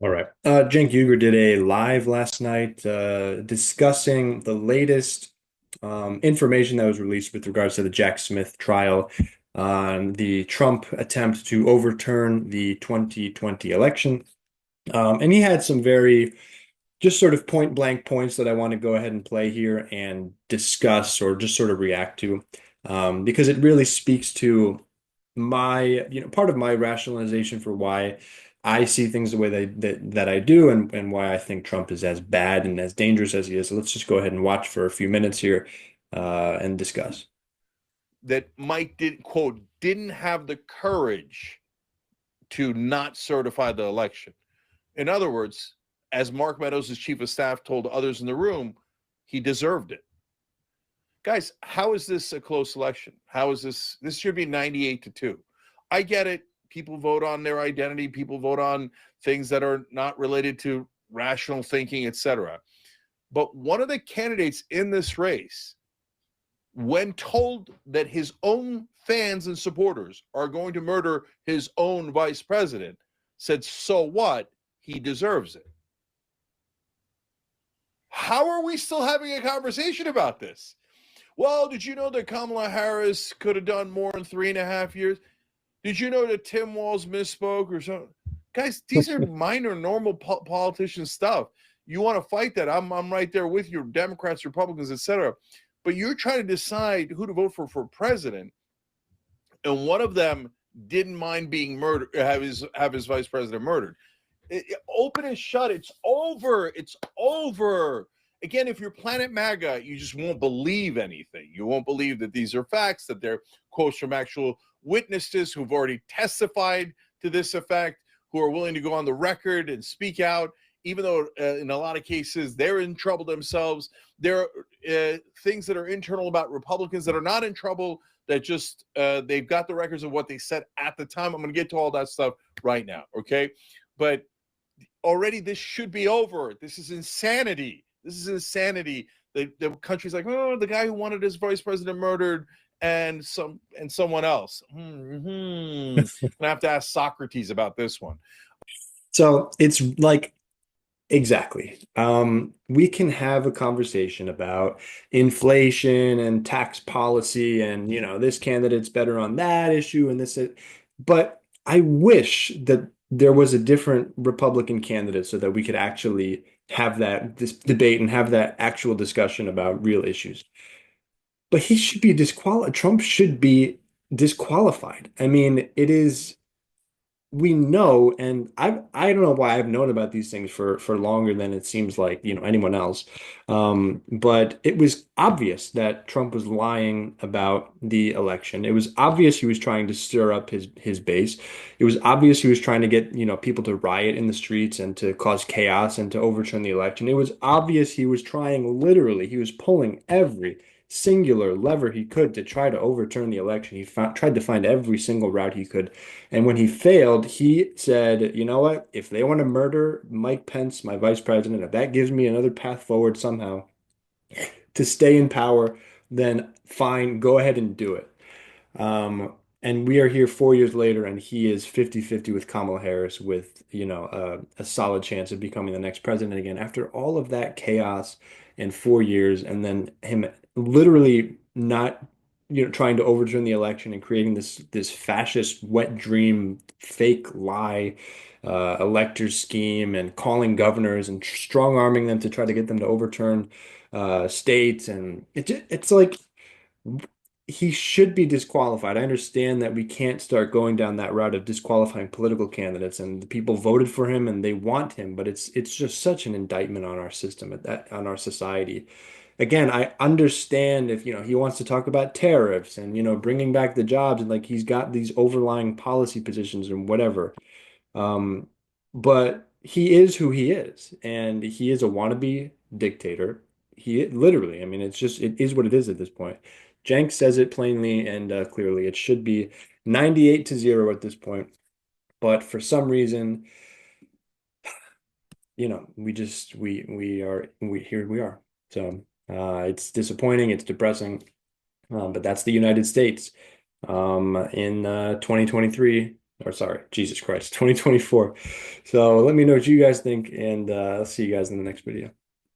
All right. Cenk Uygur did a live last night discussing the latest information that was released with regards to the Jack Smith trial on the Trump attempt to overturn the 2020 election. And he had some very just sort of point blank points that I want to go ahead and play here and discuss or just sort of react to because it really speaks to part of my rationalization for why I see things the way that I do and why I think Trump is as bad and as dangerous as he is. So let's just go ahead and watch for a few minutes here and discuss. That Mike didn't have the courage to not certify the election. In other words, as Mark Meadows, his chief of staff, told others in the room, he deserved it. Guys, how is this a close election? How is this? This should be 98-2. I get it. People vote on their identity. People vote on things that are not related to rational thinking, etc. But one of the candidates in this race, when told that his own fans and supporters are going to murder his own vice president, said, so what? He deserves it. How are we still having a conversation about this? Well, did you know that Kamala Harris could have done more in 3.5 years? Did you know that Tim Walz misspoke or something? Guys, these are minor, normal politician stuff. You want to fight that? I'm right there with you, Democrats, Republicans, etc. But you're trying to decide who to vote for president, and one of them didn't mind being murdered, have his vice president murdered. Open and shut. It's over. It's over. Again, if you're Planet MAGA, you just won't believe anything. You won't believe that these are facts, that they're quotes from actual witnesses who've already testified to this effect, who are willing to go on the record and speak out, even though in a lot of cases they're in trouble themselves. There are things that are internal about Republicans that are not in trouble, that just they've got the records of what they said at the time. I'm going to get to all that stuff right now, okay? But already this should be over. This is insanity. This is insanity. The country's like, oh, the guy who wanted his vice president murdered and someone else. I'm gonna have to ask Socrates about this one. So it's like exactly. We can have a conversation about inflation and tax policy and, this candidate's better on that issue and this, but I wish that there was a different Republican candidate so that we could actually have this debate and have that actual discussion about real issues. But he should be disqualified. Trump should be disqualified. I mean, it is we know, and I don't know why I've known about these things for longer than it seems like, anyone else. But it was obvious that Trump was lying about the election. It was obvious he was trying to stir up his base. It was obvious he was trying to get, people to riot in the streets and to cause chaos and to overturn the election. It was obvious he was trying literally, he was pulling every singular lever he could to try to overturn the election. He tried to find every single route he could. And when he failed, he said, you know what? If they want to murder Mike Pence, my vice president, if that gives me another path forward somehow to stay in power, then fine, go ahead and do it. And we are here 4 years later, and he is 50-50 with Kamala Harris with, a solid chance of becoming the next president again. After all of that chaos in 4 years, and then him literally not, trying to overturn the election and creating this fascist wet dream, fake lie, elector scheme, and calling governors and strong arming them to try to get them to overturn states, and it's like he should be disqualified. I understand that we can't start going down that route of disqualifying political candidates, and the people voted for him and they want him, but it's just such an indictment on our system on our society. Again, I understand if, he wants to talk about tariffs and, bringing back the jobs and like he's got these overlying policy positions and whatever. Um, but he is who he is, and he is a wannabe dictator. He literally, I mean, it is what it is at this point. Cenk says it plainly and clearly. It should be 98-0 at this point. But for some reason, we here we are. So it's disappointing, it's depressing, but that's the United States in 2023. Or sorry, Jesus Christ, 2024. So let me know what you guys think, and I'll see you guys in the next video.